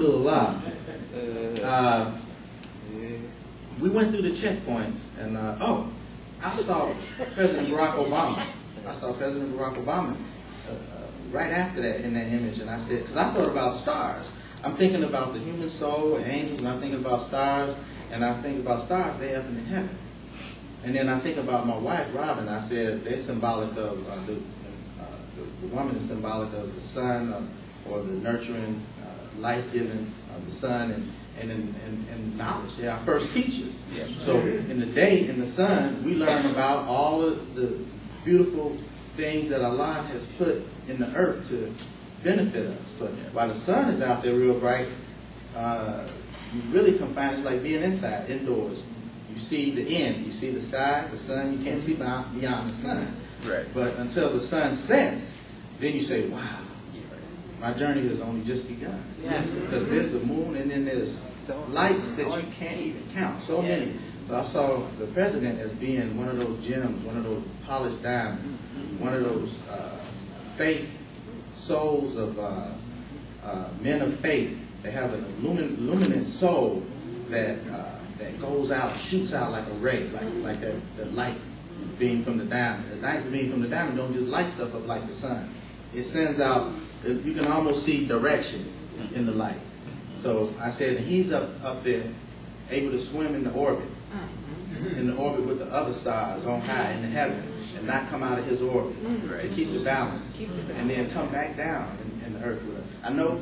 alhamdulillah. We went through the checkpoints, and I saw President Barack Obama. Right after that in that image, and I said, because I thought about stars. I'm thinking about the human soul and angels, and I'm thinking about stars, and I think about stars, they up in heaven. And then I think about my wife, Robin. I said they're symbolic of the woman is symbolic of the sun, or the nurturing, life-giving of the sun, and knowledge. They're our first teachers. Yes. So in the day, in the sun, we learn about all of the beautiful things that Allah has put in the earth to benefit us. But while the sun is out there real bright, you really can find it's like being inside, indoors. You see the end. You see the sky, the sun. You can't see beyond the sun. Right. But until the sun sets, then you say, wow, my journey has only just begun. Yes. Because there's the moon, and then there's lights that you can't even count. So many. So I saw the president as being one of those gems, one of those polished diamonds, one of those faith souls of men of faith. They have an luminous soul that goes out, shoots out like a ray, like that light beam from the diamond. The light beam from the diamond don't just light stuff up like the sun. It sends out, you can almost see direction in the light. So I said he's up there, able to swim in the orbit with the other stars on high in the heaven, and not come out of his orbit to keep the balance, and then come back down in the earth with us. I know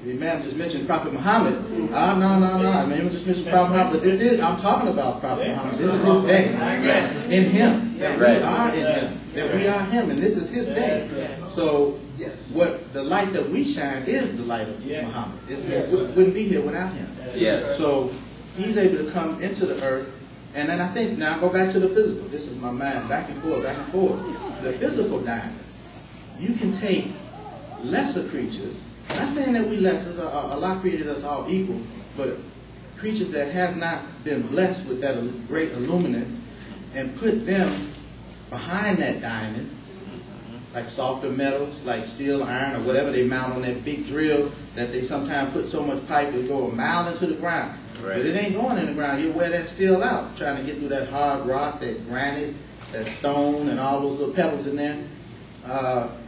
the Imam just mentioned Prophet Muhammad. No. I mean, just mentioned Prophet Muhammad, but this is, I'm talking about Prophet Muhammad. This is his day. In him. That we are in him. That we are him, and this is his day. So what the light that we shine is the light of Muhammad. It wouldn't be here without him. So he's able to come into the earth. And then I think, now I go back to the physical. This is my mind, back and forth, back and forth. The physical diamond. You can take lesser creatures. I'm not saying that we lesser, Allah created us all equal, but creatures that have not been blessed with that great illuminance, and put them behind that diamond, like softer metals, like steel, iron, or whatever they mount on that big drill that they sometimes put so much pipe it go a mile into the ground. Right. But it ain't going in the ground. You wear that steel out, trying to get through that hard rock, that granite, that stone, and all those little pebbles in there.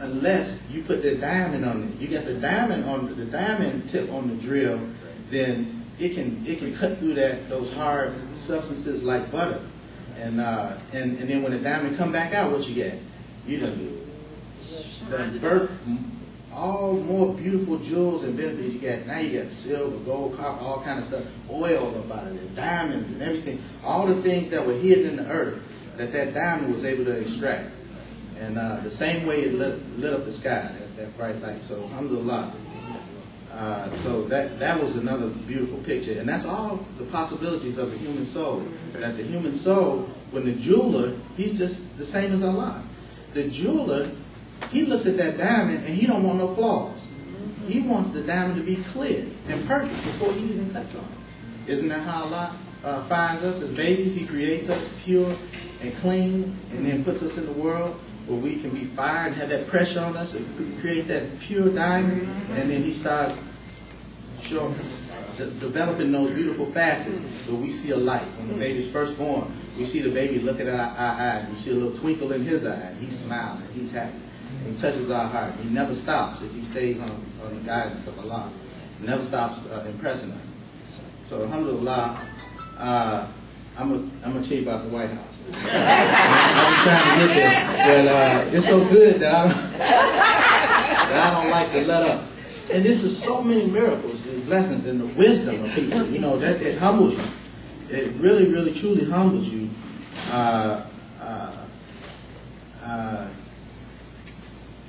Unless you put the diamond on it. You get the diamond tip on the drill, then it can cut through those hard substances like butter. And then when the diamond come back out, what you get? You done birth all more beautiful jewels and benefits. Now you got silver, gold, copper, all kind of stuff, oil up out of it, diamonds and everything. All the things that were hidden in the earth that diamond was able to extract. And the same way it lit up the sky, that bright light. So alhamdulillah. So that was another beautiful picture. And that's all the possibilities of the human soul. That the human soul, when the jeweler, he's just the same as Allah. The jeweler, he looks at that diamond and he don't want no flaws. He wants the diamond to be clear and perfect before he even cuts on it. Isn't that how Allah finds us as babies? He creates us pure and clean, and then puts us in the world where we can be fired and have that pressure on us and create that pure diamond, and then he starts developing those beautiful facets where we see a light. When the baby's first born, we see the baby looking at our eye, and we see a little twinkle in his eye, and he's smiling, and he's happy. And he touches our heart. He never stops if he stays on the guidance of Allah. He never stops impressing us. So alhamdulillah, I'm gonna tell you about the White House. I'm trying to get there, but it's so good that I don't like to let up. And this is so many miracles and blessings and the wisdom of people. You know, that it humbles you. It really, really, truly humbles you.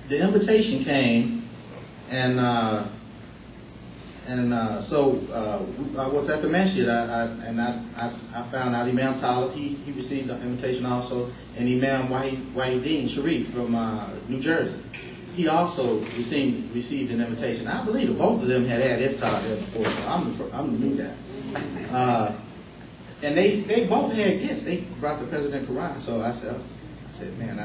The invitation came, and so I was at the masjid, I found out Imam Talib, he received the invitation also, and Imam Deen Sharif from New Jersey. He also received an invitation. I believe that both of them had iftar there before, so I'm the new guy. And they both had gifts. They brought the President Quran, so I said, man,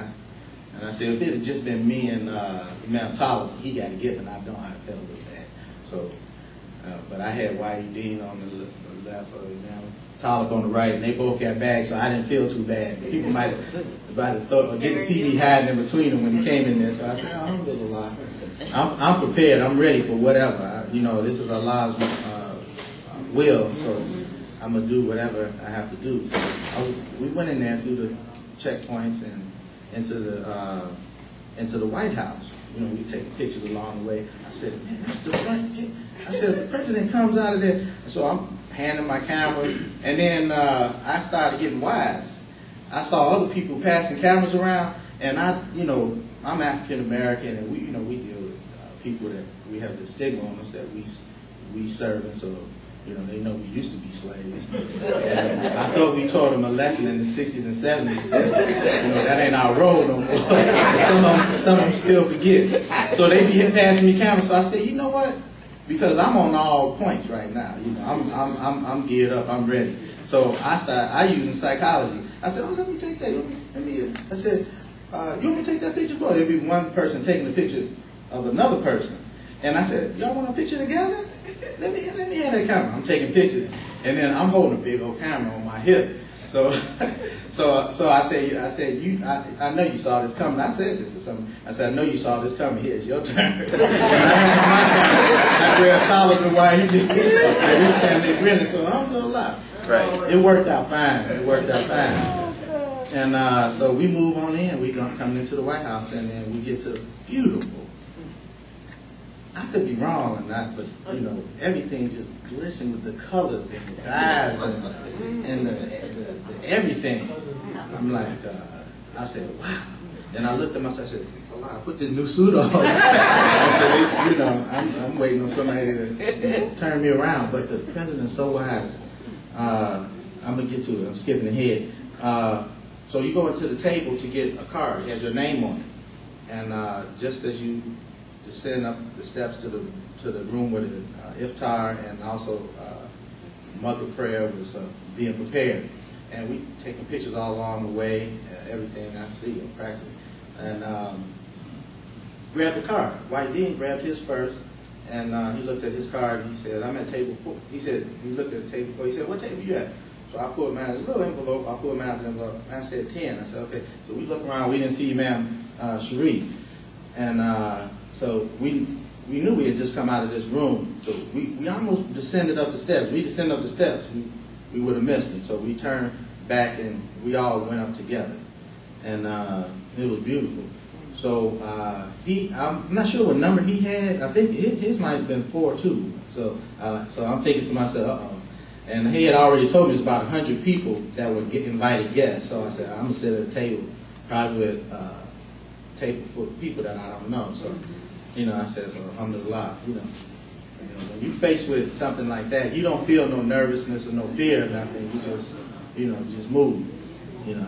I said, if it had just been me and Imam Talib, he got a gift and I don't, I felt a little bad. So But I had Whitey Dean on the left, Talib on the right, and they both got bags, so I didn't feel too bad. People might have thought, or didn't see me hiding in between them when he came in there. So I said, alhamdulillah. I'm prepared. I'm ready for whatever. This is Allah's will, so I'm going to do whatever I have to do. So we went in there through the checkpoints and into the White House. We take pictures along the way. I said, man, that's the front. I said, the president comes out of there. And so I'm handing my camera, and then I started getting wise. I saw other people passing cameras around, and I'm African American, and we deal with people that we have the stigma on us that we servants, so they know we used to be slaves. And I thought we taught them a lesson in the 60s and 70s. That ain't our role no more. Some of them still forget. So they be passing me cameras. So I said, you know what? Because I'm on all points right now. I'm geared up. I'm ready. So I using psychology. I said, oh, let me take that. I said, you want me to take that picture for you? There'd be one person taking a picture of another person. And I said, y'all want a picture together? Let me have that camera. I'm taking pictures, and then I'm holding a big old camera on my hip. So I said, I know you saw this coming. I said this to someone. I said, I know you saw this coming. Here's your turn. I grabbed Talib and Whitey Dean, and we standing there grinning. So alhamdulillah, right? It worked out fine. And so we move on in. We come into the White House, and then we get to beautiful. I could be wrong or not, but everything just glistened with the colors and the dyes and the everything. I'm like, I said, wow. Then I looked at myself. I said, I put this new suit on. I said, I'm waiting on somebody to turn me around. But the president's so wise. I'm gonna get to it. I'm skipping ahead. So you go into the table to get a card. It has your name on it, and just as you descend up the steps to the room where the iftar and also Maghrib prayer was being prepared, and we taking pictures all along the way, everything I see practically, and grabbed the card. White Dean grabbed his first, and he looked at his card. And he said, "I'm at table 4." He said he looked at table 4. He said, "What table you at?" So I pulled mine. It's a little envelope. I pulled mine out of the envelope. I said 10. I said, "Okay." So we looked around. We didn't see Ma'am Sharif, and so we knew we had just come out of this room. So we almost descended up the steps. We descended up the steps. We would have missed him. So we turned back and we all went up together. And it was beautiful. So I'm not sure what number he had. I think his might have been 4 too. So I'm thinking to myself, uh-oh. And he had already told me it's about 100 people that would get invited guests. So I said, I'm going to sit at a table, probably with table for people that I don't know. So I said, well, alhamdulillah, when you're faced with something like that, you don't feel no nervousness or no fear or nothing. You just move.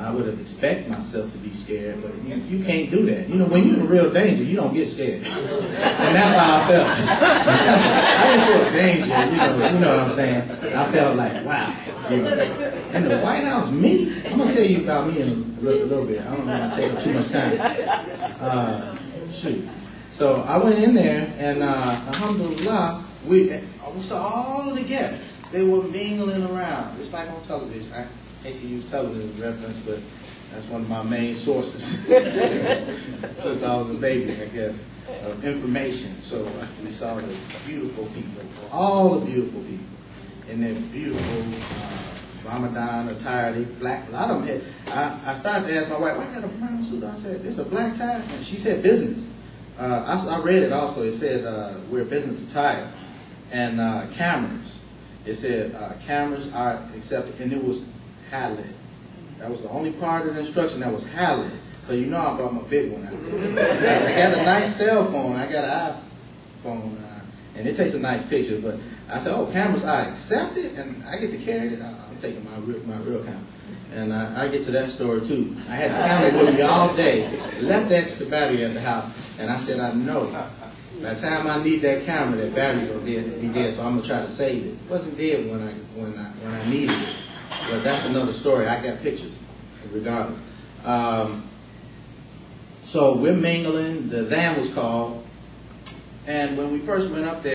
I would have expected myself to be scared, but you can't do that. When you're in real danger, you don't get scared. And that's how I felt. I didn't feel danger, you know what I'm saying? I felt like, wow. And the White House, me? I'm going to tell you about me in a little bit. I don't want to take up too much time. Shoot. So I went in there, and alhamdulillah, we saw all of the guests. They were mingling around, just like on television. I hate to use television as reference, but that's one of my main sources. Plus I was a baby, I guess, of information. So we saw the beautiful people, all the beautiful people, in their beautiful Ramadan attire. They black. A lot of them had. I started to ask my wife, "Why got a brown suit?" I said, "It's a black tie," and she said, "Business." I read it also. It said wear business attire, and cameras. It said cameras are accepted, and it was halal. That was the only part of the instruction that was halal. So I brought my big one out there. I got a nice cell phone. I got an iPhone, and it takes a nice picture. But I said, "Oh, cameras are accepted, and I get to carry it." I'm taking my real camera. And I get to that story too. I had the camera with me all day. Left the extra battery at the house, and I said, "I know by the time I need that camera, that battery will be dead. So I'm gonna try to save it." It wasn't dead when I needed it, but that's another story. I got pictures, regardless. So we're mingling. The van was called, and when we first went up there.